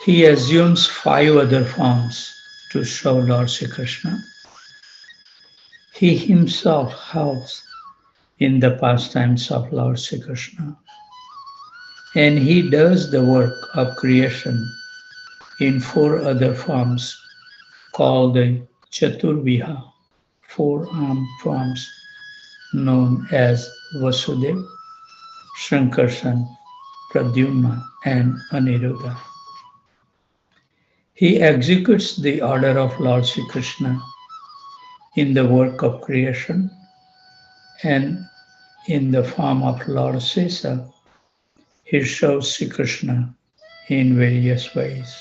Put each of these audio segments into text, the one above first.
He assumes 5 other forms to show Lord Sri Krishna. He himself helps in the pastimes of Lord Sri Krishna. And he does the work of creation in 4 other forms called the Chaturviha, 4 armed forms known as Vasudev, Shankarsan, Pradyumna, and Aniruddha. He executes the order of Lord Sri Krishna in the work of creation and in the form of Lord Sesa, he shows Sri Krishna in various ways.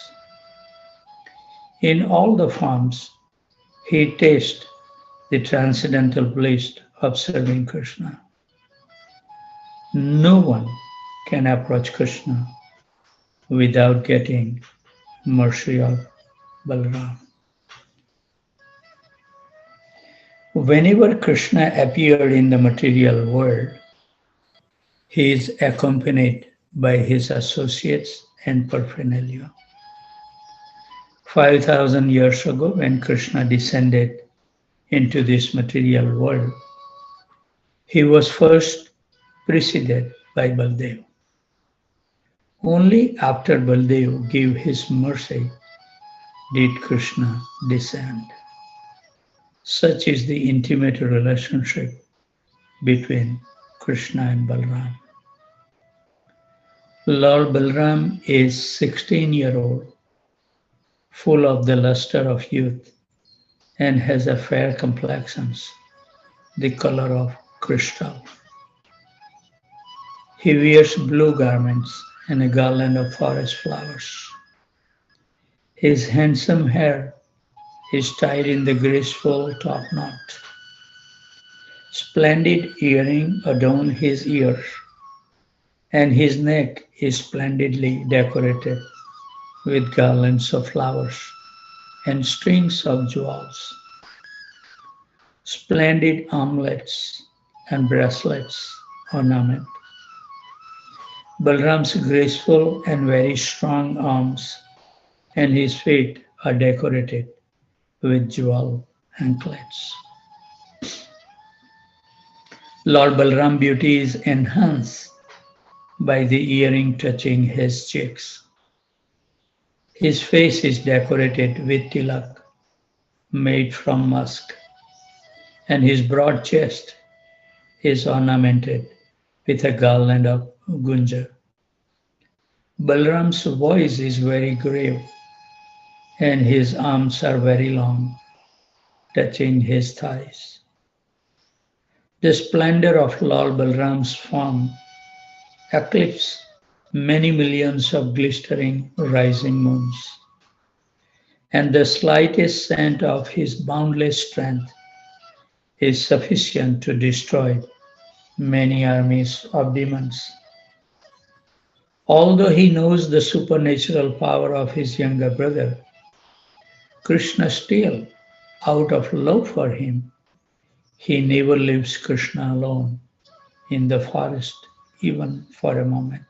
In all the forms, he tastes the transcendental bliss of serving Krishna. No one can approach Krishna without getting mercy of Balaram. Whenever Krishna appeared in the material world, he is accompanied by his associates and paraphernalia. 5,000 years ago, when Krishna descended into this material world, he was first preceded by Baldev. Only after Baldev gave his mercy did Krishna descend. Such is the intimate relationship between Krishna and Balaram. Lord Balaram is 16-year-old, full of the luster of youth, and has a fair complexion, the color of crystal. He wears blue garments and a garland of forest flowers. His handsome hair is tied in the graceful top knot. Splendid earrings adorn his ears, and his neck is splendidly decorated with garlands of flowers and strings of jewels. Splendid armlets and bracelets ornament Balram's graceful and very strong arms, and his feet are decorated with jewel anklets. Lord Balram's beauty is enhanced by the earring touching his cheeks. His face is decorated with tilak made from musk, and his broad chest is ornamented with a garland of gunja. Balram's voice is very grave, and his arms are very long, touching his thighs. The splendor of Lord Balram's form eclipses many millions of glittering rising moons, and the slightest scent of his boundless strength is sufficient to destroy many armies of demons. Although he knows the supernatural power of his younger brother, Krishna still, out of love for him, he never leaves Krishna alone in the forest even for a moment.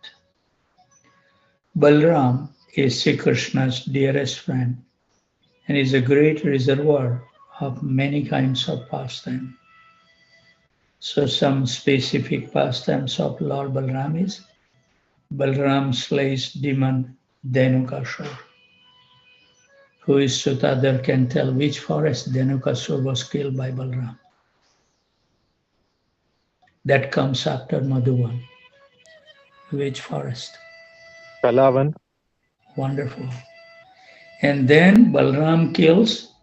Balram is Sri Krishna's dearest friend and is a great reservoir of many kinds of pastime. So some specific pastimes of Lord Balram is Balram slays demon Dhenukasur. Who is Sutadhar can tell which forest Dhenukasur was killed by Balram. That comes after Madhuvan. Which forest? Kalavan. Wonderful. And then Balram kills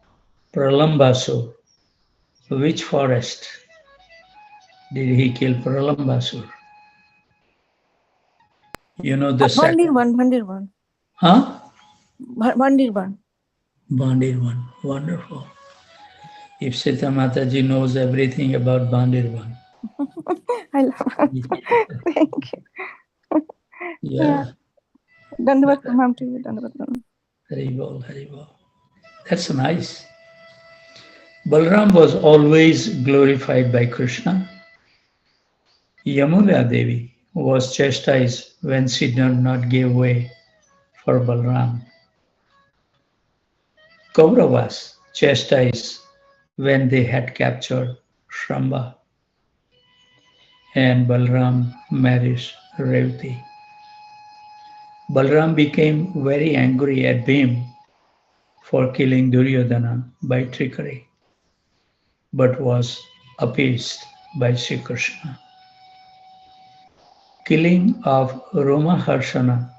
Pralambasur. Which forest did he kill Pralambasur? You know the second. Bandirban. Huh? Bandirban. Bandirban. Wonderful. If Sita Mataji knows everything about Bandirban. I love it. Thank you. Yeah. Dandavat pranam to you. Dandavat pranam. Haribol, Haribol. That's nice. Balram was always glorified by Krishna. Yamuna Devi was chastised when she did not give way for Balram Kauravas chastised when they had captured Shamba, and Balram marries Revati. Balram became very angry at Bhim for killing Duryodhana by trickery, but was appeased by Sri Krishna. Killing of Romaharshana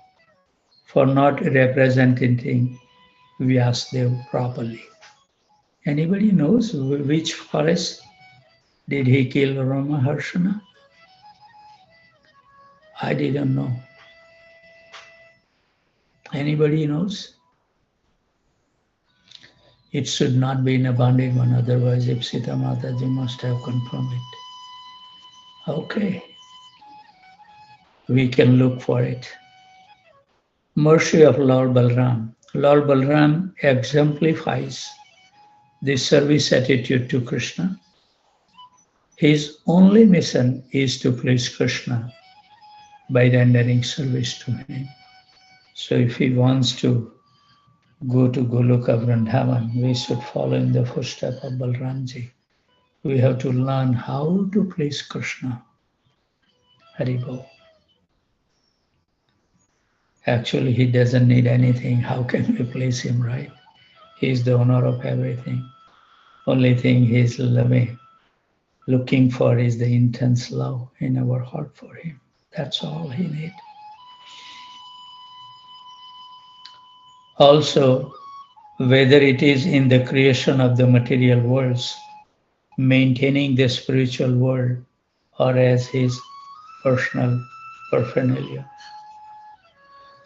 for not representing Vyasdev properly. Anybody knows which forest did he kill Romaharshana? I didn't know. Anybody knows? It should not be in a bandit one, otherwise if Sita Mataji must have confirmed it. Okay, we can look for it. Mercy of Lord Balram. Lord Balram exemplifies the service attitude to Krishna. His only mission is to please Krishna by rendering service to him. So if he wants to go to Goloka Vrindavan, we should follow in the footsteps of Balramji. We have to learn how to please Krishna. Haribol. Actually, he doesn't need anything. How can we please him, right? He is the owner of everything. Only thing he is looking for is the intense love in our heart for him. That's all he needs. Also, whether it is in the creation of the material worlds, maintaining the spiritual world, or as his personal paraphernalia.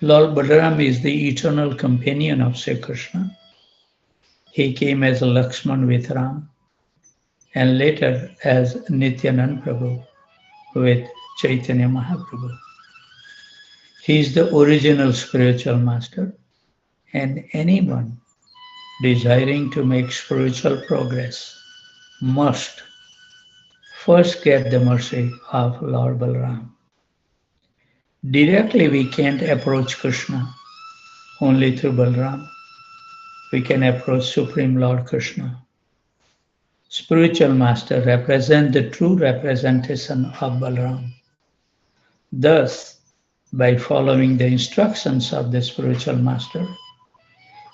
Lord Balaram is the eternal companion of Sri Krishna. He came as Lakshman with Ram, and later as Nityanand Prabhu with Chaitanya Mahaprabhu. He is the original spiritual master, and anyone desiring to make spiritual progress must first get the mercy of Lord Balaram. Directly we can't approach Krishna, only through Balaram. We can approach Supreme Lord Krishna. Spiritual master represent the true representation of Balaram. Thus, by following the instructions of the spiritual master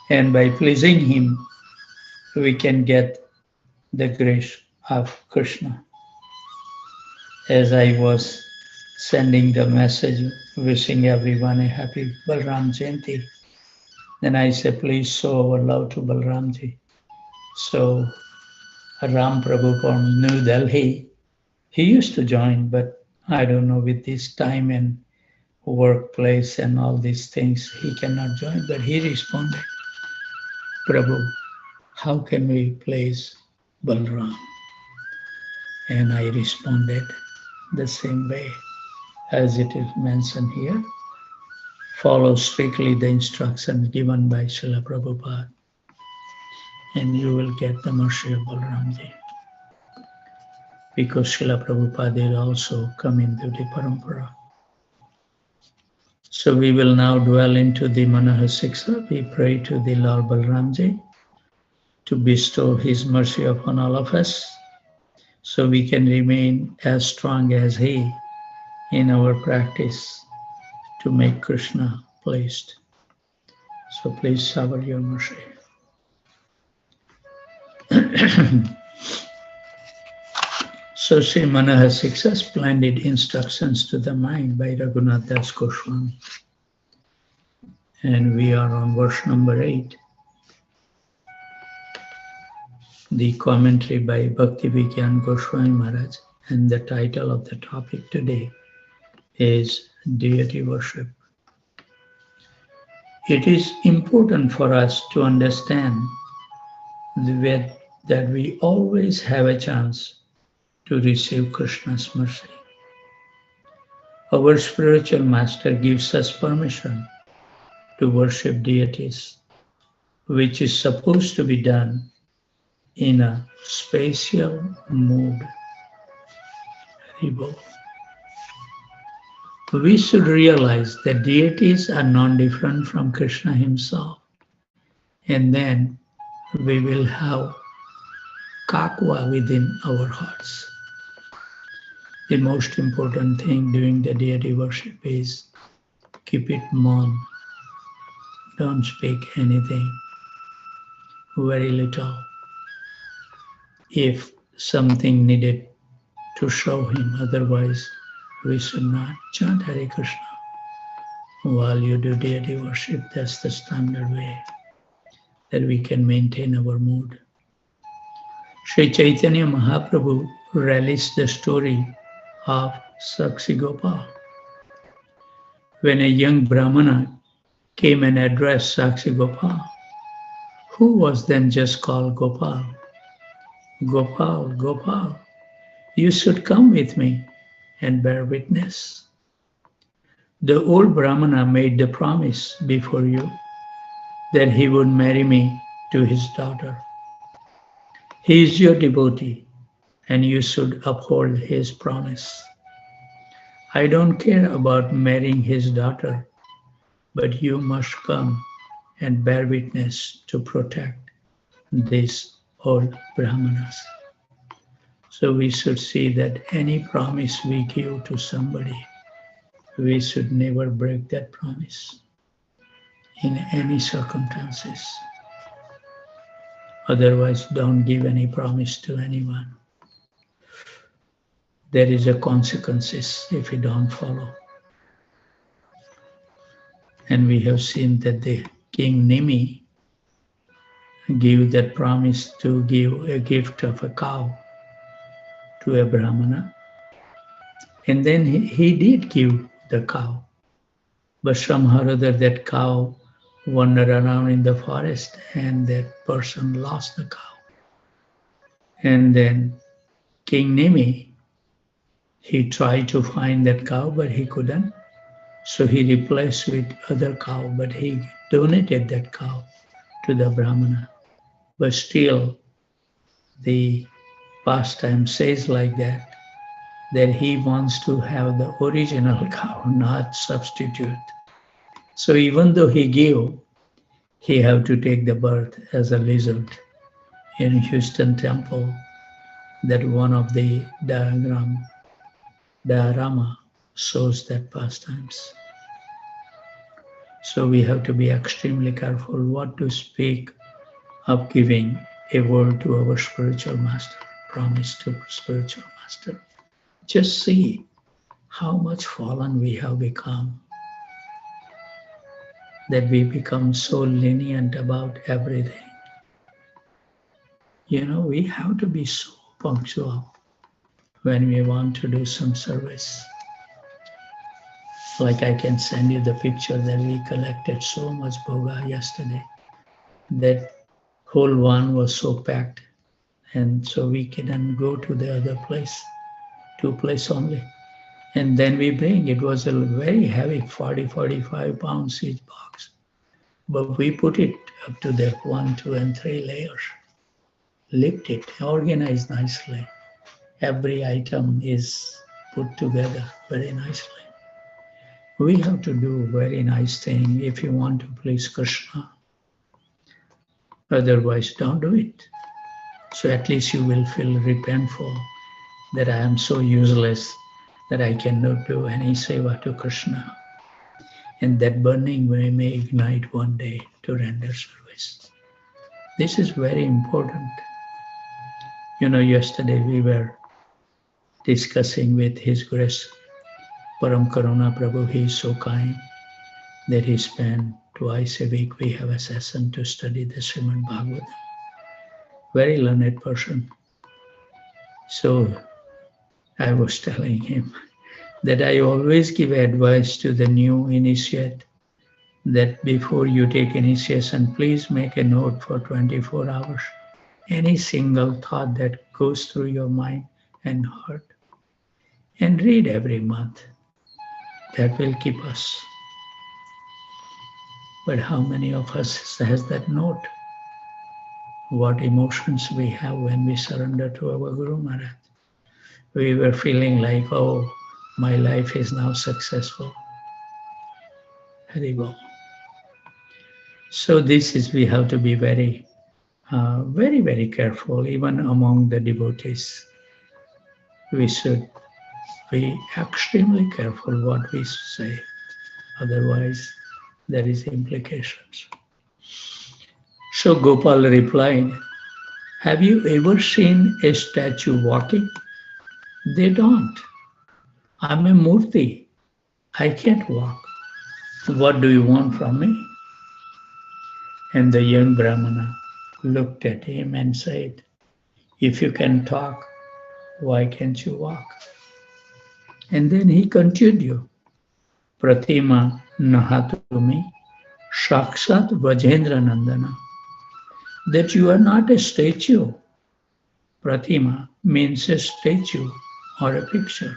and by pleasing him, we can get the grace of Krishna. As I was sending the message wishing everyone a happy Balram Jayanti, then I said, please show our love to Balramji. So Ram Prabhu from New Delhi, he used to join, but I don't know, with this time and workplace and all these things, he cannot join, but he responded, Prabhu, how can we place Balram? And I responded the same way as it is mentioned here. Follow strictly the instructions given by Srila Prabhupada, and you will get the mercy of Balramji. Because Srila Prabhupada did also come into the parampara. So we will now dwell into the Manahasiksha. We pray to the Lord Balramji to bestow his mercy upon all of us, so we can remain as strong as he in our practice to make Krishna pleased. So please shower your mercy. So Sri Manahasiksha, splendid instructions to the mind by Raghunath Das Goswami. And we are on verse number 8. The commentary by Bhakti Vigyan Goswami Maharaj, and the title of the topic today is Deity Worship. It is important for us to understand that we always have a chance to receive Krishna's mercy. Our spiritual master gives us permission to worship deities, which is supposed to be done in a spatial mood. We should realize that deities are non-different from Krishna himself. And then we will have kakwa within our hearts. The most important thing during the deity worship is keep it mum. Don't speak anything, very little. If something needed to show him, otherwise we should not chant Hare Krishna while you do deity worship. That's the standard way that we can maintain our mood. Sri Chaitanya Mahaprabhu relished the story of Sakshi Gopal. When a young Brahmana came and addressed Sakshi Gopal, who was then just called Gopal. Gopal, Gopal, you should come with me and bear witness. The old Brahmana made the promise before you that he would marry me to his daughter. He is your devotee and you should uphold his promise. I don't care about marrying his daughter, but you must come and bear witness to protect these old Brahmanas. So we should see that any promise we give to somebody, we should never break that promise in any circumstances. Otherwise, don't give any promise to anyone. There is a consequences if you don't follow. And we have seen that the King Nimi gave that promise to give a gift of a cow to a Brahmana. And then he did give the cow. But somehow or other that cow wandered around in the forest and that person lost the cow. And then King Nimi, he tried to find that cow, but he couldn't. So he replaced with other cow, but he donated that cow to the Brahmana. But still, the pastime says like that he wants to have the original cow, not substitute. So even though he gave, he have to take the birth as a lizard. In Houston temple, that one of the diorama shows that pastimes. So we have to be extremely careful what to speak of giving a word to our spiritual master, promise to spiritual master. Just see how much fallen we have become, that we become so lenient about everything. You know, we have to be so punctual when we want to do some service. Like I can send you the picture that we collected so much bhoga yesterday. That whole one was so packed. And so we couldn't go to the other place, 2 places only. And then we bring, it was a very heavy, 45 pounds each box. But we put it up to the 1, 2, and 3 layers. Lift it, organized nicely. Every item is put together very nicely. We have to do very nice thing if you want to please Krishna. Otherwise, don't do it. So at least you will feel repentful that I am so useless that I cannot do any seva to Krishna. And that burning may ignite one day to render service. This is very important. You know, yesterday we were discussing with His Grace Param Karuna Prabhu. He is so kind that he spent twice a week. We have a session to study the Srimad Bhagavatam. Very learned person. So I was telling him that I always give advice to the new initiate that before you take initiation, please make a note for 24 hours. Any single thought that goes through your mind and heart. And read every month. That will keep us. But how many of us has that note? What emotions we have when we surrender to our Guru Maharaj. We were feeling like, oh, my life is now successful. Haribol. So this is, we have to be very very, very careful, even among the devotees. We should be extremely careful what we say, otherwise there is implications. So Gopal replied, have you ever seen a statue walking? They don't. I'm a murti. I can't walk. What do you want from me? And the young Brahmana looked at him and said, if you can talk, why can't you walk? And then he continued, Pratima Nahatumi Shakshat Vajendra Nandana, that you are not a statue. Pratima means a statue or a picture.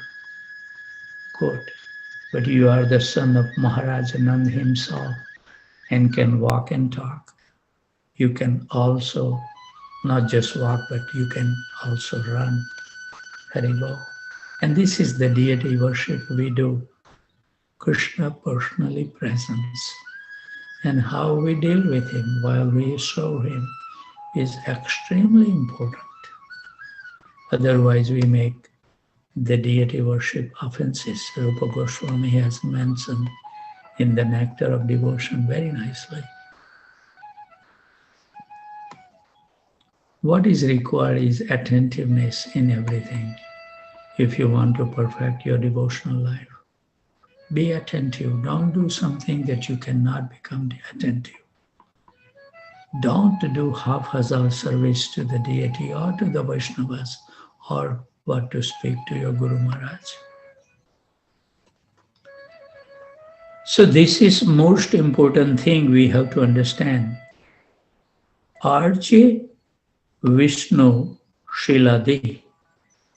Quote, but you are the son of Maharaj Nand himself and can walk and talk. You can also not just walk, but you can also run. Haribo. And this is the deity worship we do. Krishna personally presence. And how we deal with him while we serve him is extremely important. Otherwise, we make the deity worship offenses. Rupa Goswami has mentioned in the Nectar of Devotion very nicely. What is required is attentiveness in everything. If you want to perfect your devotional life, be attentive. Don't do something that you cannot become attentive. Don't do half-hazard service to the deity or to the Vaishnavas or what to speak to your Guru Maharaj. So this is most important thing we have to understand. Arche Vishnu Shiladi.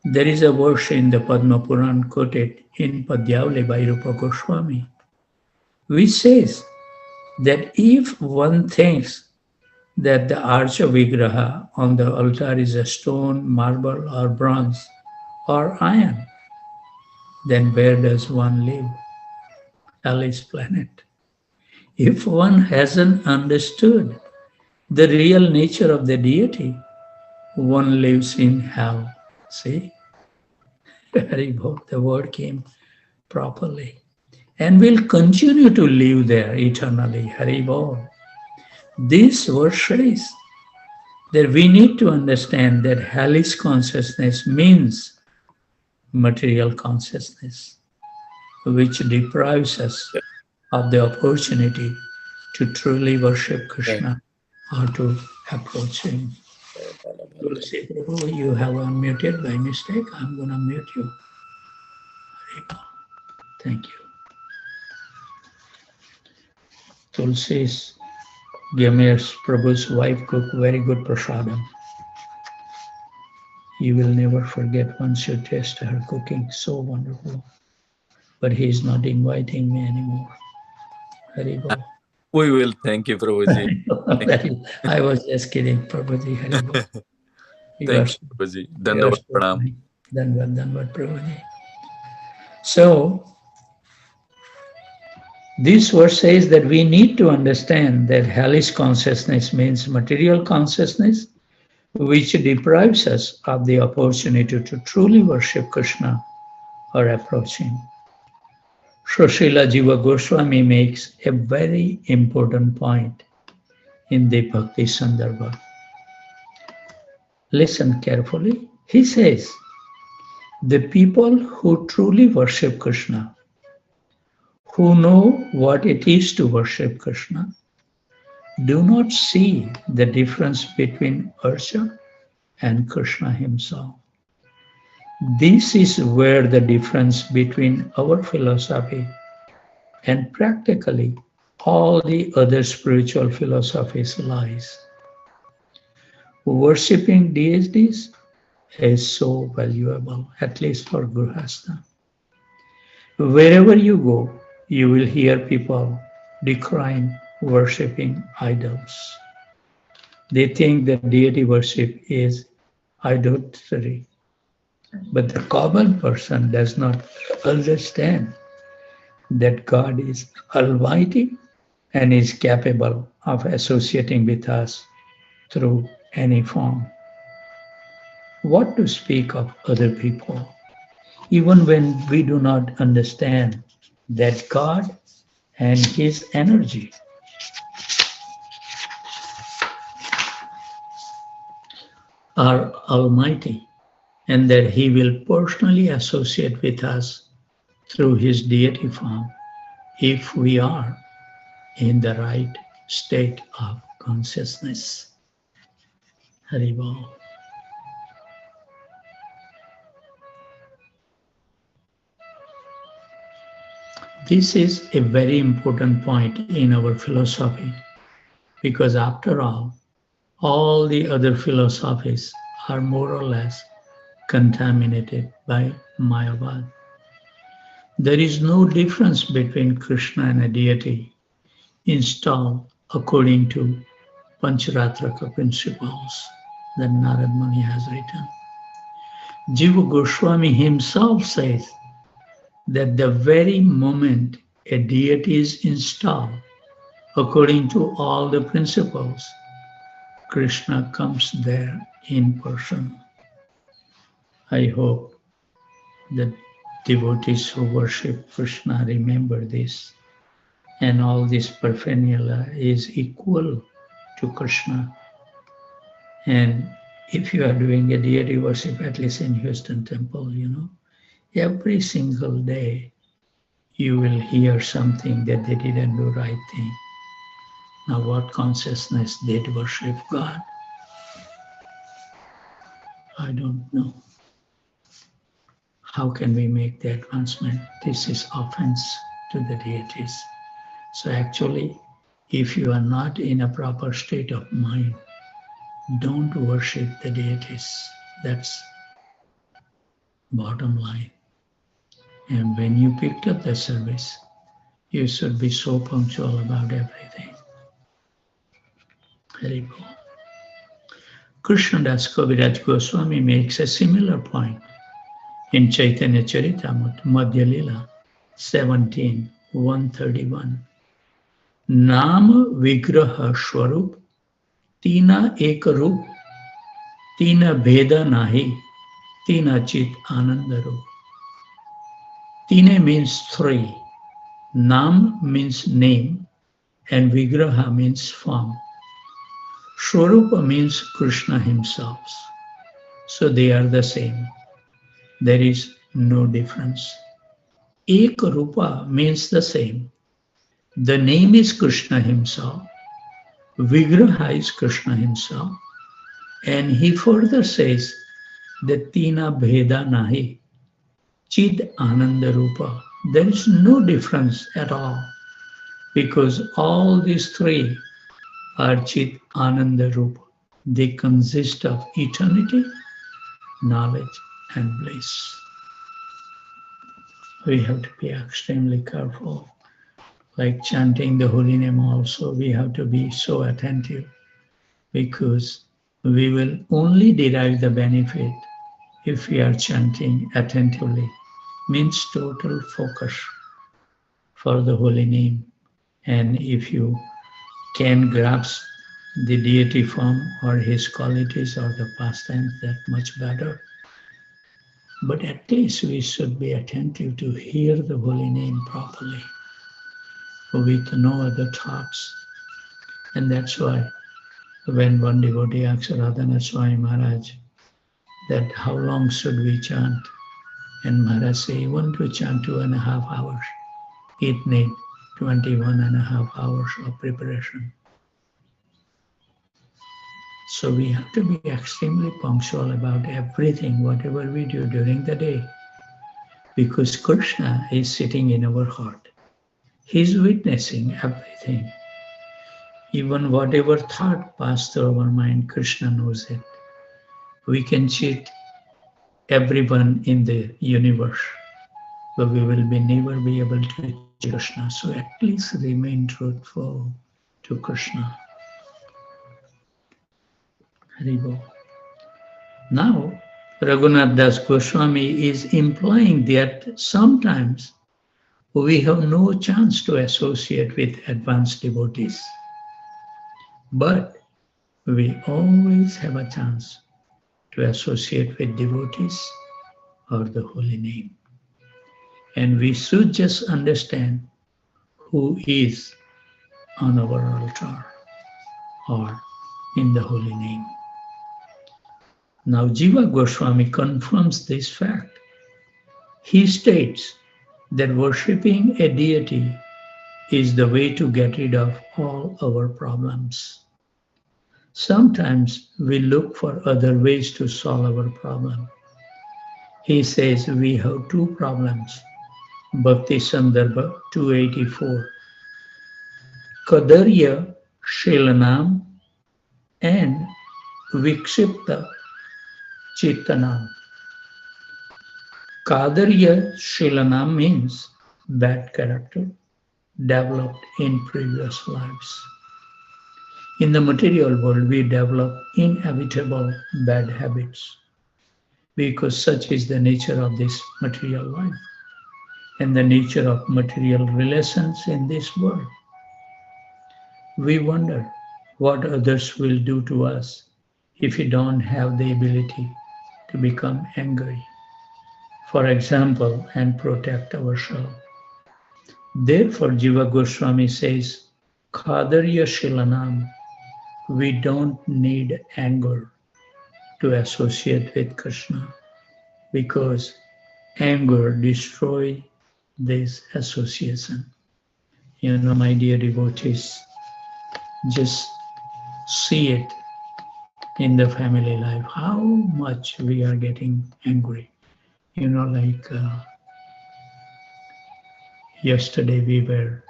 There is a verse in the Padma Puran quoted in Padyavali by Rupa Goswami, which says that if one thinks that the Archa Vigraha on the altar is a stone, marble, or bronze, or iron, then where does one live? Hellish planet. If one hasn't understood the real nature of the deity, one lives in hell. See? The word came properly. And will continue to live there eternally. Haribol. This verse says that we need to understand that hellish consciousness means material consciousness, which deprives us of the opportunity to truly worship Krishna or to approach him. Tulsi Prabhu, you have unmuted by mistake. I'm going to mute you. Thank you. Tulsi's Gamesh Prabhu's wife cooked very good prasadam. You will never forget once you taste her cooking, so wonderful. But he is not inviting me anymore. Haribol. We will. Thank you, Prabhuji. I was just kidding, Prabhuji. Haribol. Thank you, Prabhuji. Dandavad Pranam. Dandavad Prabhuji. So, this verse says that we need to understand that hellish consciousness means material consciousness, which deprives us of the opportunity to truly worship Krishna or approach him. Srila Jiva Goswami makes a very important point in the Bhakti Sandarbha. Listen carefully. He says, the people who truly worship Krishna, who know what it is to worship Krishna, do not see the difference between Archa and Krishna himself. This is where the difference between our philosophy and practically all the other spiritual philosophies lies. Worshipping deities is so valuable, at least for Grihastha. Wherever you go, you will hear people decrying worshipping idols. They think that deity worship is idolatry. But the common person does not understand that God is almighty and is capable of associating with us through any form. What to speak of other people? Even when we do not understand that God and His energy are almighty and that He will personally associate with us through His deity form if we are in the right state of consciousness. Haribol. This is a very important point in our philosophy because after all the other philosophies are more or less contaminated by Mayavad. There is no difference between Krishna and a deity installed according to Pancharatraka principles that Narad Muni has written. Jiva Goswami himself says that the very moment a deity is installed according to all the principles, Krishna comes there in person. I hope the devotees who worship Krishna remember this, and all this paraphernalia is equal to Krishna. And if you are doing a deity worship, at least in Houston Temple, every single day you will hear something that they didn't do right thing. Now what consciousness did worship God? I don't know. How can we make the advancement? This is offense to the deities. So actually, if you are not in a proper state of mind, don't worship the deities. That's bottom line. And when you picked up the service, you should be so punctual about everything. Haribol. Krishnadas Kaviraj Goswami makes a similar point in Chaitanya Charitamrita, Madhya Lila 17:131. Nama Vigraha Shwarup Tina Ekarup Tina Bheda Nahi Tina Chit Anandarup. Tine means three, Nam means name, and Vigraha means form. Shwarupa means Krishna himself. So they are the same. There is no difference. Ekarupa means the same. The name is Krishna himself. Vigraha is Krishna himself. And he further says that Tina Bheda Nahi, Chid Ananda Rupa. There is no difference at all because all these three are Chid Ananda Rupa. They consist of eternity, knowledge, and bliss. We have to be extremely careful. Like chanting the holy name also, we have to be so attentive because we will only derive the benefit if we are chanting attentively. Means total focus for the holy name. And if you can grasp the deity form or his qualities or the pastimes, that much better. But at least we should be attentive to hear the holy name properly with no other thoughts. And that's why when one devotee asked Radhanath Swami Maharaj that how long should we chant? And Maharaj said, you want to chant 2.5 hours. It needs 21.5 hours of preparation. So we have to be extremely punctual about everything, whatever we do during the day. Because Krishna is sitting in our heart. He's witnessing everything. Even whatever thought passed through our mind, Krishna knows it. We can cheat everyone in the universe, but we will never be able to cheat Krishna. So at least remain truthful to Krishna. Haribol. Now, Raghunath Das Goswami is implying that sometimes we have no chance to associate with advanced devotees. But we always have a chance to associate with devotees or the holy name. And we should just understand who is on our altar or in the holy name. Now, Jiva Goswami confirms this fact. He states that worshipping a deity is the way to get rid of all our problems. Sometimes we look for other ways to solve our problem. He says we have two problems. Bhakti Sandarbha 284. Kadarya Shilanam and Vikshipta Chittanam. Kadarya Shilanam means bad character developed in previous lives. In the material world, we develop inevitable bad habits because such is the nature of this material life and the nature of material relations in this world. We wonder what others will do to us if we don't have the ability to become angry, for example, and protect ourselves. Therefore, Jiva Goswami says, Khadarya Shilanam, we don't need anger to associate with Krishna because anger destroys this association. You know, my dear devotees, just see it in the family life, how much we are getting angry. You know, like yesterday we were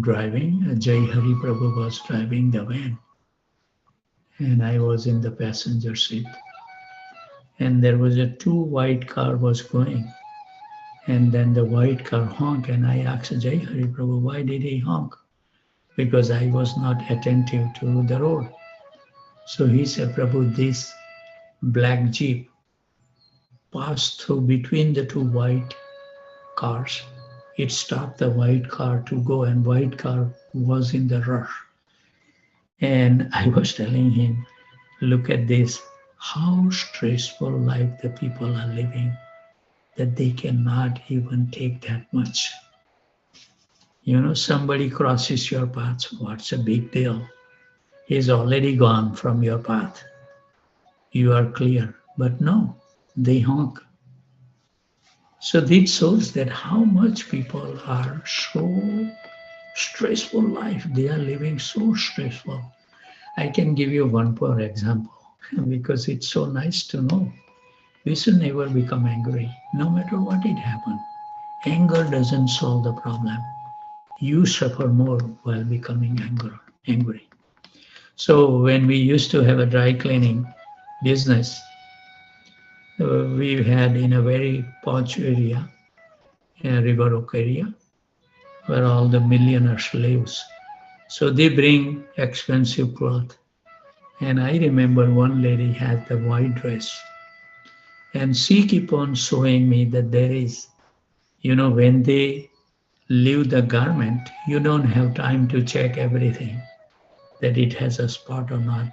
driving, Jai Hari Prabhu was driving the van and I was in the passenger seat. And there was a two white car was going. And then the white car honked and I asked Jai Hari Prabhu, why did he honk? Because I was not attentive to the road. So he said, Prabhu, this black jeep passed through between the two white cars. It stopped the white car to go and white car was in the rush. And I was telling him, look at this, how stressful life the people are living, that they cannot even take that much. You know, somebody crosses your path, what's a big deal? He's already gone from your path. You are clear, but no, they honk. So this shows that how much people are so stressful life. They are living so stressful. I can give you one poor example because it's so nice to know. We should never become angry, no matter what it happened. Anger doesn't solve the problem. You suffer more while becoming angry. So when we used to have a dry cleaning business, we had in a very posh area, in a River Oak area, where all the millionaires lives. So they bring expensive cloth. And I remember one lady had the white dress. And she keep on showing me that there is, you know, when they leave the garment, you don't have time to check everything, that it has a spot or not.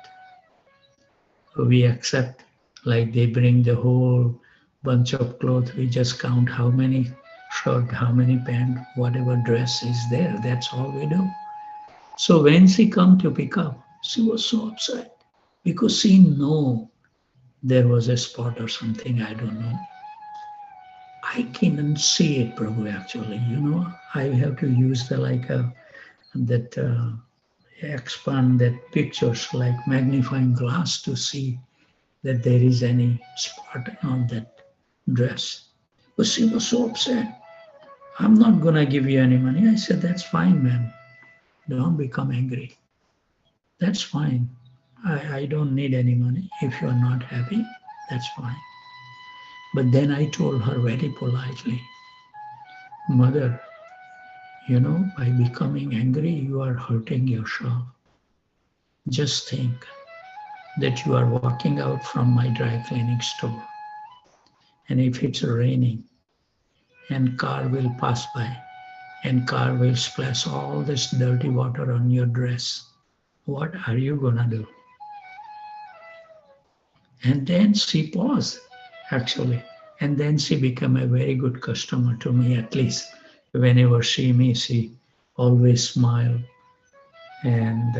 We accept, like they bring the whole bunch of clothes, we just count how many shirt, how many pant, whatever dress is there, that's all we do. So when she come to pick up, she was so upset because she know there was a spot or something, I don't know. I cannot see it, Prabhu, actually, you know, I have to use the expand that pictures like magnifying glass to see that there is any spot on that dress. But she was so upset. I'm not gonna give you any money. I said, that's fine, ma'am. Don't become angry. That's fine. I don't need any money. If you're not happy, that's fine. But then I told her very politely, Mother, you know, by becoming angry, you are hurting yourself. Just think that you are walking out from my dry cleaning store. And if it's raining and car will pass by and car will splash all this dirty water on your dress, what are you gonna do? And then she paused, actually. And then she became a very good customer to me, at least. Whenever she me, she always smiled. And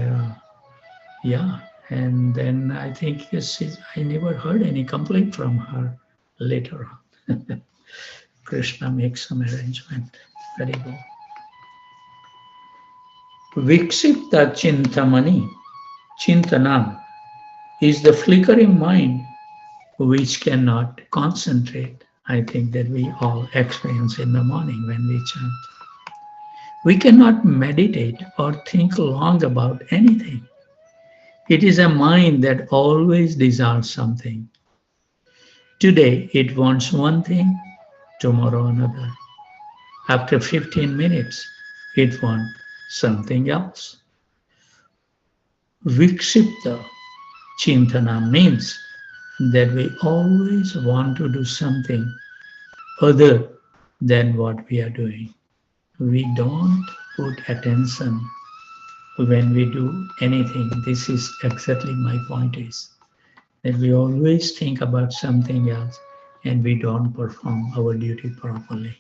yeah, and then I think I never heard any complaint from her later on. Krishna makes some arrangement. Very good. Vikshipta Chintamani, Chintanam, is the flickering mind which cannot concentrate. I think that we all experience in the morning when we chant. We cannot meditate or think long about anything. It is a mind that always desires something. Today it wants one thing, tomorrow another. After 15 minutes, it wants something else. Vikshipta Chintana means that we always want to do something other than what we are doing. We don't put attention when we do anything. This is exactly my point is that we always think about something else and we don't perform our duty properly.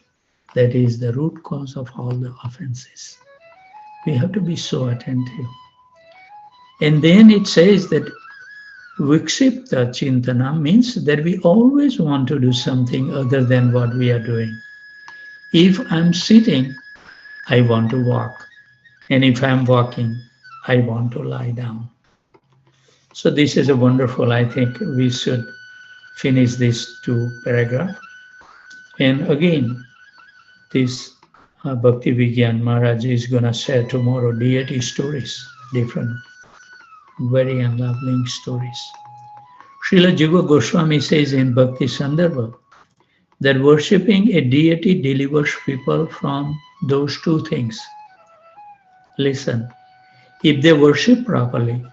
That is the root cause of all the offenses. We have to be so attentive. And then it says that Vikshipta Chintana means that we always want to do something other than what we are doing. If I'm sitting, I want to walk. And if I'm walking, I want to lie down. So this is a wonderful, I think we should finish these two paragraphs. And again, this Bhakti Vigyan Maharaj is going to share tomorrow deity stories, different, very unloving stories. Srila Jiva Goswami says in Bhakti Sandarbha that worshipping a deity delivers people from those two things. Listen, if they worship properly,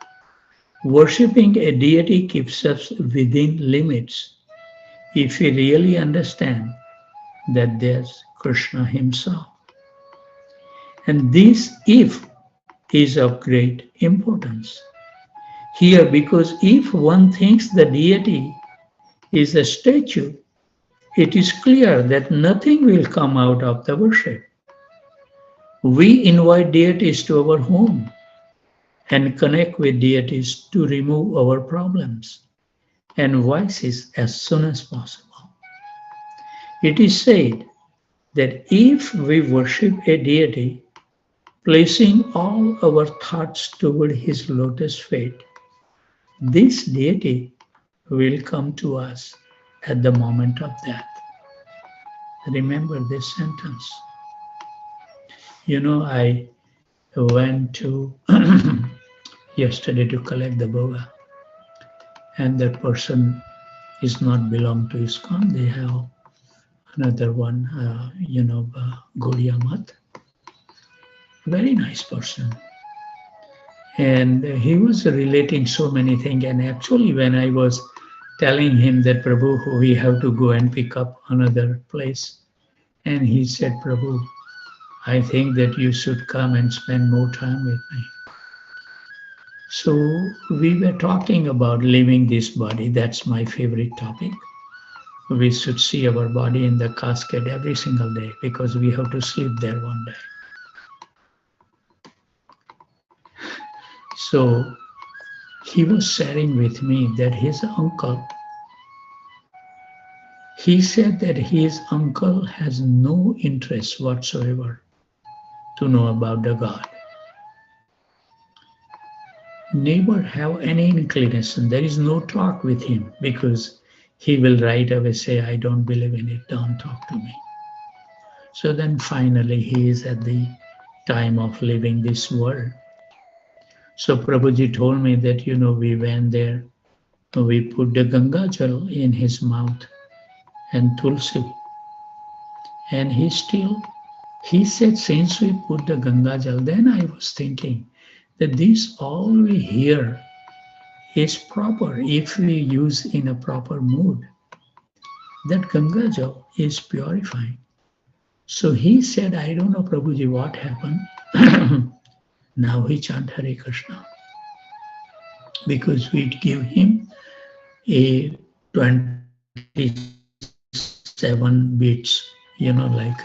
worshipping a deity keeps us within limits. If we really understand that there's Krishna himself. And this if is of great importance. Here, because if one thinks the deity is a statue, it is clear that nothing will come out of the worship. We invite deities to our home and connect with deities to remove our problems and vices as soon as possible. It is said that if we worship a deity, placing all our thoughts toward his lotus feet, this deity will come to us at the moment of death. Remember this sentence. You know, I went to yesterday to collect the boga, and that person is not belong to ISKCON. They have another one, Gaudiya Math. Very nice person. And he was relating so many things. And actually, when I was telling him that, Prabhu, we have to go and pick up another place, and he said, Prabhu, I think that you should come and spend more time with me. So we were talking about leaving this body. That's my favorite topic. We should see our body in the casket every single day because we have to sleep there one day. So he was sharing with me that his uncle, he said that his uncle has no interest whatsoever to know about the God. Never have any inclination. There is no talk with him because he will right away say, I don't believe in it, don't talk to me. So then finally he is at the time of leaving this world. So Prabhuji told me that, we went there, we put the Ganga Jal in his mouth and Tulsi. And he said, since we put the Ganga Jal, then I was thinking that this all we hear is proper if we use in a proper mood. That Ganga Jal is purifying. So he said, I don't know, Prabhuji, what happened. Now he chant Hare Krishna. Because we give him, a 27 bits, like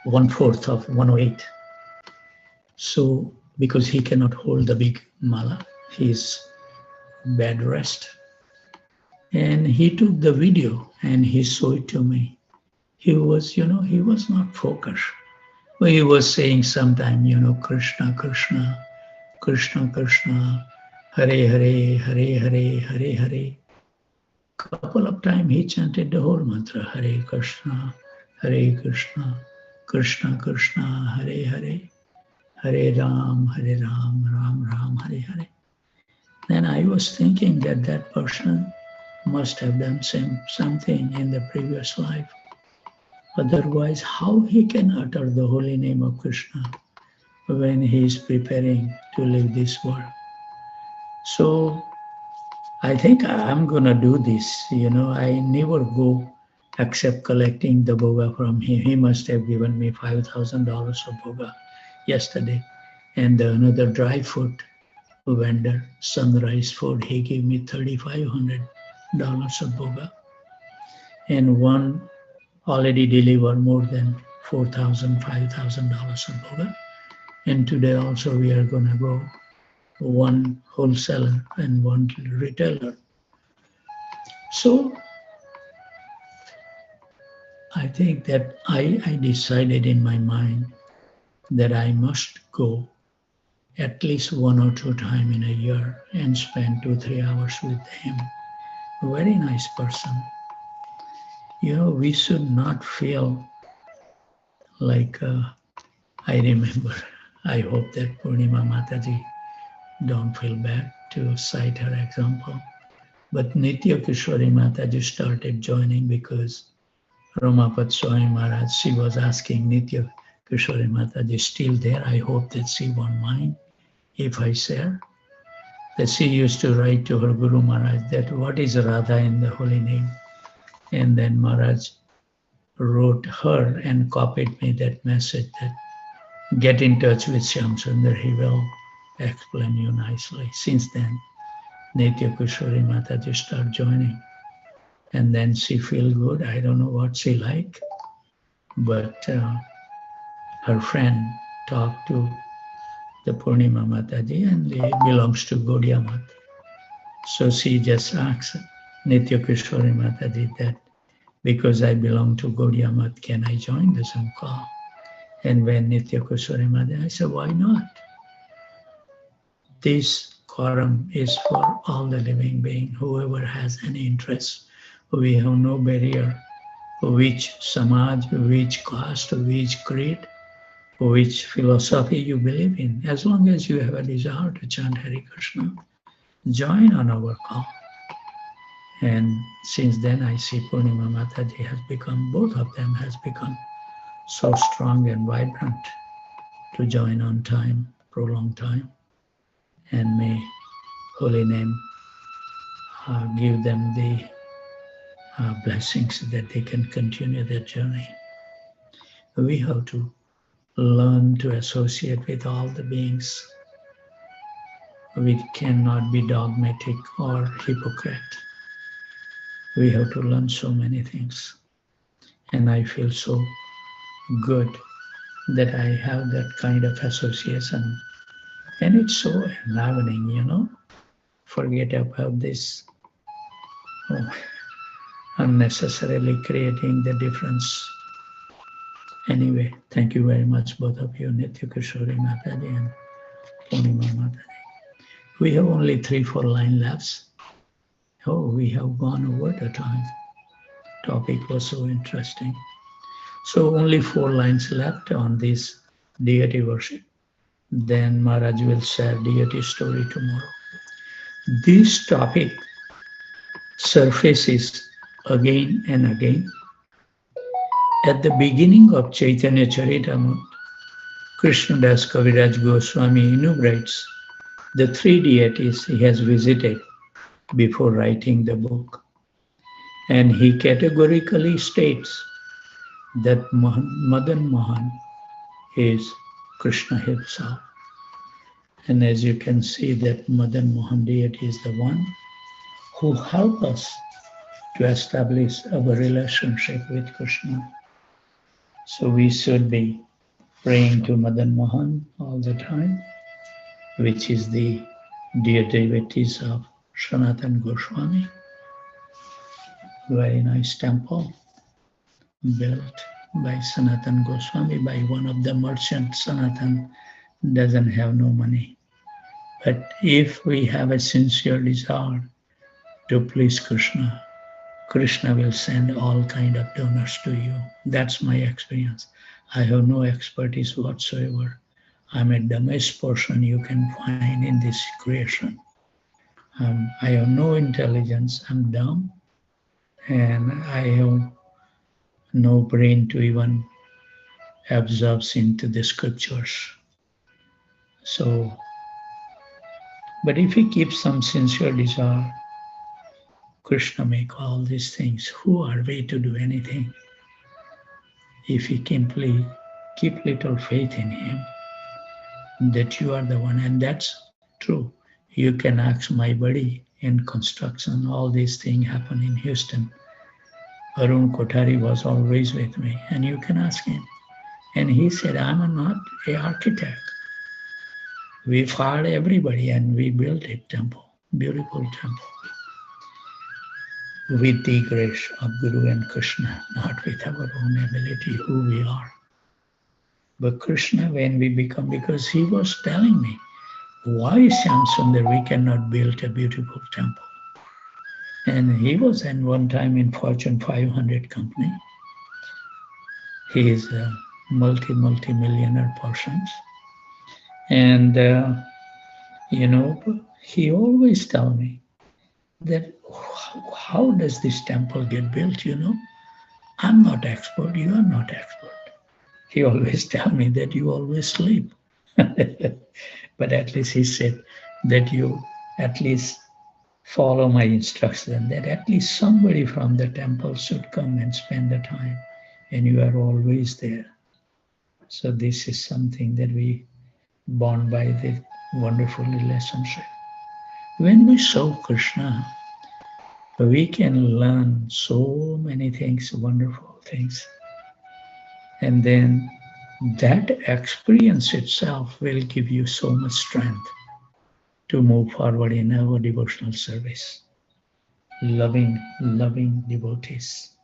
one fourth of 108. So because he cannot hold the big mala, he's bed rest. And he took the video and he showed it to me. He was, he was not focused. But he was saying sometime, Krishna, Krishna, Krishna, Krishna, Hare, Hare, Hare, Hare, Hare, Hare. Couple of times he chanted the whole mantra, Hare Krishna, Hare Krishna, Krishna, Krishna, Hare, Hare, Hare Ram, Ram Ram, Hare Hare. Then I was thinking that that person must have done something in the previous life. Otherwise, how he can utter the holy name of Krishna when he is preparing to leave this world? So I think I'm gonna do this. I never go except collecting the boga from him. He must have given me $5,000 of boga yesterday, and another dry food vendor, Sunrise Food, he gave me $3,500 of boga, and one already delivered more than $4,000, $5,000 of boga. And today also we are gonna go one wholesaler and one retailer. So I think that I decided in my mind that I must go at least 1 or 2 times in a year and spend 2-3 hours with him. A very nice person. We should not feel like, I remember, I hope that Purnima Mataji don't feel bad to cite her example. But Nitya Kishori Mataji started joining because Ramapat Swami Maharaj, she was asking Nitya Kishori Mataji, still there? I hope that she won't mind if I share. That she used to write to her Guru Maharaj that what is Radha in the holy name? And then Maharaj wrote her and copied me that message that get in touch with Shyam Sundar, he will explain you nicely. Since then, Nitya Kishori Mataji start joining. And then she feel good. I don't know what she like, but her friend talked to the Purnima Mataji and he belongs to Gaudiya Mat. So she just asked Nitya Kishori Mataji that because I belong to Gaudiya Mat, can I join the Zoom call? And when Nitya Kishori Mataji, I said, why not? This quorum is for all the living beings, whoever has any interest. We have no barrier, which samaj, which caste, which creed, which philosophy you believe in. As long as you have a desire to chant Hare Krishna, join on our call. And since then I see Purnima Mataji has become, both of them has become so strong and vibrant to join on time, prolonged time. And may Holy Name give them the blessings that they can continue their journey. We have to learn to associate with all the beings. We cannot be dogmatic or hypocrite. We have to learn so many things. And I feel so good that I have that kind of association. And it's so enlivening, Forget about this unnecessarily creating the difference. Anyway, thank you very much, both of you, Nitya Kishori Mataji and Purnima Mataji. We have only 3-4 line left. Oh, we have gone over the time. Topic was so interesting. So only 4 lines left on this deity worship. Then Maharaj will share deity story tomorrow. This topic surfaces again and again. At the beginning of Chaitanya Charitamrita, Krishnadas Kaviraj Goswami enumerates the 3 deities he has visited before writing the book. And he categorically states that Madan Mohan is Krishna himself. And as you can see that Madan Mohan deity is the one who help us to establish our relationship with Krishna. So we should be praying to Madan Mohan all the time, which is the dear devotees of Sanatan Goswami. Very nice temple built by Sanatan Goswami, by one of the merchants. Sanatan doesn't have no money. But if we have a sincere desire to please Krishna, Krishna will send all kind of donors to you. That's my experience. I have no expertise whatsoever. I'm a dumbest person you can find in this creation. I have no intelligence. I'm dumb, and I have no brain to even absorb into the scriptures. So, but if we keep some sincere desire, Krishna make all these things. Who are we to do anything? If we keep little faith in Him, that you are the one, and that's true. You can ask my buddy in construction, all these things happen in Houston. Arun Kothari was always with me, and you can ask him. And he said, I'm not an architect. We fired everybody and we built a temple, beautiful temple, with the grace of Guru and Krishna, not with our own ability, who we are. But Krishna, when we become, because he was telling me, why, Shyamsundar, we cannot build a beautiful temple? And he was in one time in Fortune 500 company. He is a multi-millionaire person. And, he always tell me that how does this temple get built, I'm not expert, you are not expert. He always tell me that you always sleep. But at least he said that you at least follow my instruction, that at least somebody from the temple should come and spend the time, and you are always there. So this is something that we bond by the wonderful relationship. When we serve Krishna, we can learn so many things, wonderful things. And then that experience itself will give you so much strength to move forward in our devotional service. Loving devotees.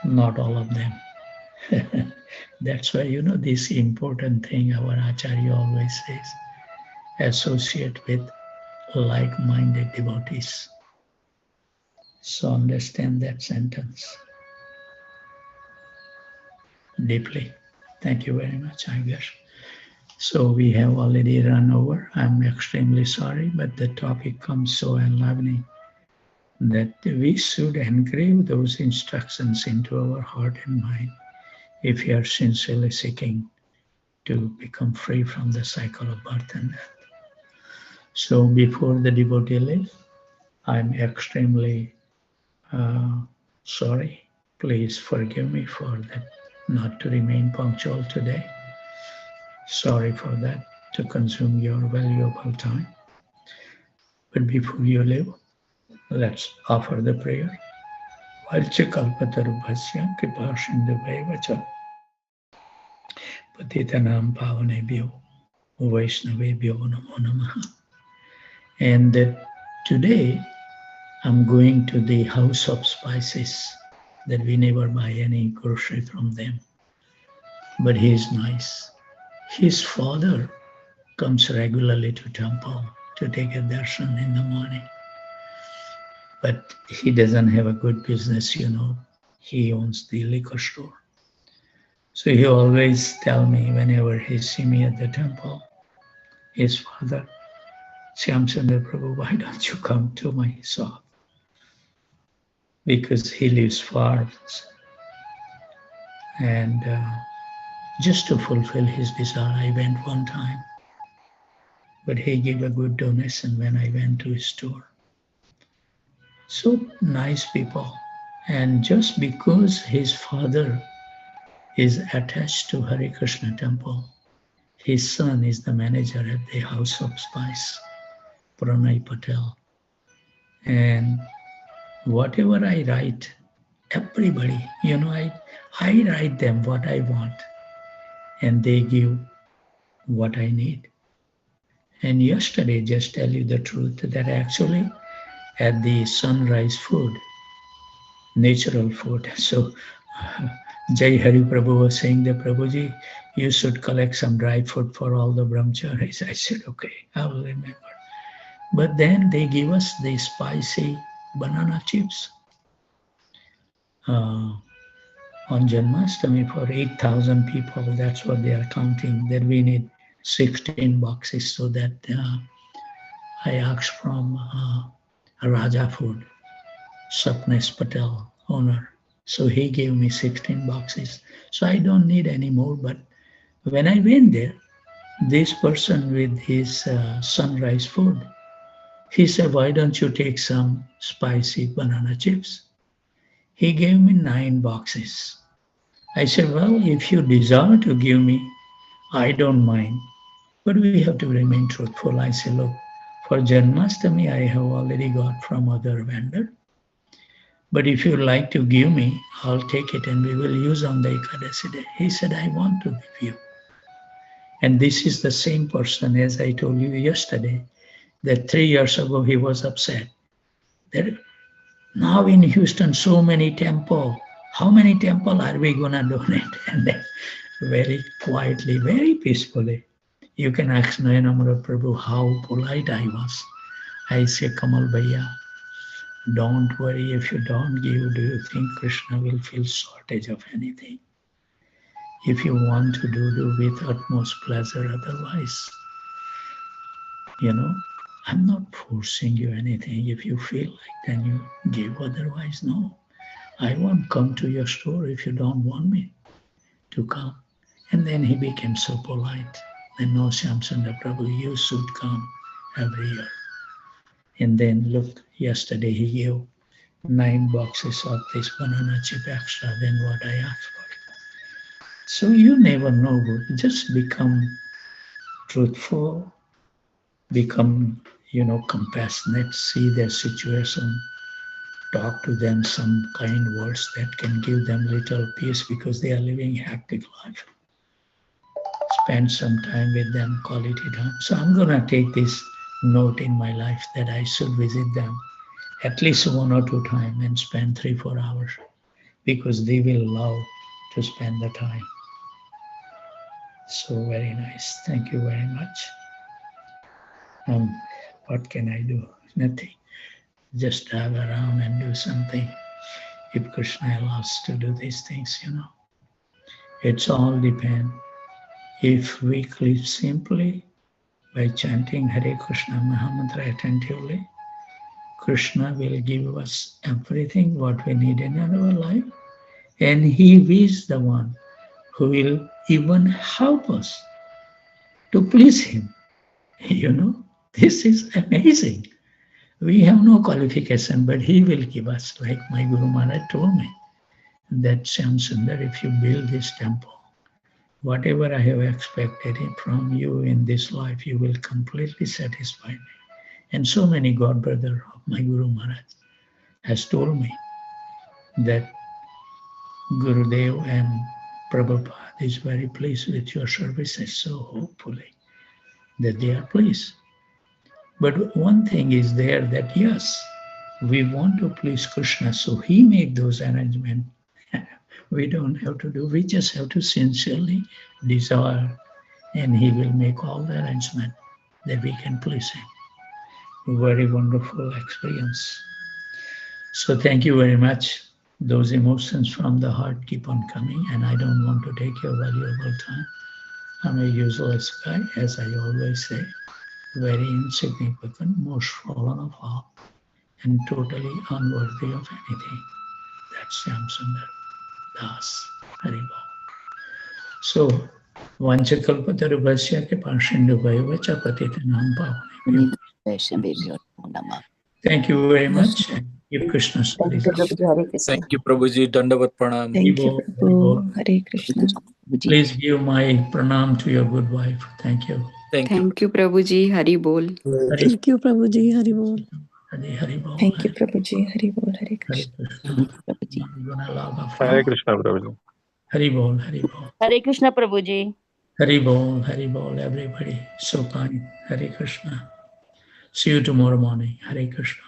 Not all of them. That's why, this important thing our Acharya always says, associate with like-minded devotees. So understand that sentence deeply. Thank you very much, I guess. So we have already run over. I'm extremely sorry, but the topic comes so enlivening that we should engrave those instructions into our heart and mind if we are sincerely seeking to become free from the cycle of birth and death. So before the devotee leaves, I'm extremely sorry. Please forgive me for that, not to remain punctual today. Sorry for that, to consume your valuable time. But before you leave, let's offer the prayer. Valchikalpatarubhasya kripa sindhuvaivacha patitanam pavanebhyo vaishnavebhyo namo namaha. And today, I'm going to the house of spices that we never buy any grocery from them. But he is nice. His father comes regularly to temple to take a darshan in the morning. But he doesn't have a good business, He owns the liquor store. So he always tell me whenever he see me at the temple, his father, Shyamsundar Prabhu, why don't you come to my shop? Because he lives far. And just to fulfill his desire, I went one time. But he gave a good donation when I went to his store. So nice people. And just because his father is attached to Hare Krishna temple, his son is the manager at the House of Spice, Pranay Patel. And whatever I write, everybody, I write them what I want, and they give what I need. And yesterday, just tell you the truth, that actually at the sunrise food, natural food. So Jai Hari Prabhu was saying that, Prabhuji, you should collect some dry food for all the brahmacharis. I said, okay, I will remember. But then they give us the spicy banana chips on Janmashtami for 8,000 people. That's what they are counting, that we need 16 boxes. So that I asked from Raja Food, Sapnesh Patel, owner. So he gave me 16 boxes. So I don't need any more. But when I went there, this person with his sunrise food, he said, why don't you take some spicy banana chips? He gave me 9 boxes. I said, well, if you desire to give me, I don't mind. But we have to remain truthful. I said, look, for Janmashtami, I have already got from other vendor. But if you like to give me, I'll take it and we will use on the Ekadasi day. He said, I want to give you. And this is the same person, as I told you yesterday, that 3 years ago he was upset. That now in Houston, so many temples. How many temples are we going to donate? And then very quietly, very peacefully, you can ask Nayanamura Prabhu how polite I was. I say, Kamal Bhaiya, don't worry, if you don't give, do you think Krishna will feel shortage of anything? If you want to do with utmost pleasure, otherwise, I'm not forcing you anything. If you feel like, then you give, otherwise, no. I won't come to your store if you don't want me to come. And then he became so polite. Then, no, Shyamsundar Prabhu, you should come every year. And then, look, yesterday he gave 9 boxes of this banana chip extra than what I asked for. So you never know. Just become truthful, become, compassionate, see their situation, talk to them some kind words that can give them little peace because they are living hectic life. Spend some time with them, quality time. So I'm going to take this note in my life that I should visit them at least 1 or 2 times and spend 3-4 hours, because they will love to spend the time. So very nice. Thank you very much. What can I do? Nothing. Just drive around and do something. If Krishna allows to do these things, It's all depend. If we live simply by chanting Hare Krishna Mahamantra attentively, Krishna will give us everything what we need in our life. And He is the one who will even help us to please Him. This is amazing. We have no qualification, but He will give us, like my Guru Maharaj told me, that Shyamsundar, if you build this temple, whatever I have expected from you in this life, you will completely satisfy me. And so many God brother of my Guru Maharaj has told me that Gurudev and Prabhupada is very pleased with your services, so hopefully that they are pleased. But one thing is there, that yes, we want to please Krishna, so He made those arrangements. We don't have to do, we just have to sincerely desire, and He will make all the arrangement that we can please Him. Very wonderful experience. So thank you very much. Those emotions from the heart keep on coming, and I don't want to take your valuable time. I'm a useless guy, as I always say, very insignificant, most fallen of all, and totally unworthy of anything. That's Shyamsundar Das Haribol. So, Vanchakalpatarubhasya Kipashindu Cha Patitanam Pavane. Thank you very much. Give Krishna Thank you, Prabhuji. Hare Krishna. Thank you, Prabhuji. Dandavat pranam. Thank you, Prabhu. Hare Krishna. Please give my pranam to your good wife. Thank you. Thank you. Thank you, Prabhuji. Hari Bol. Hari Thank you, Prabhuji. Hari Bol. Hari Bol. Thank you, Prabhuji. Hari Bol, Hare Hari Krishna. Krishna. Prabhuji. You wanna log off Hare now? Krishna, Prabhuji. Hari Bol, Hari Bol. Hare Krishna Prabhuji. Hari Bol, Hari Bol, everybody. So kind. Hare Krishna. See you tomorrow morning. Hare Krishna.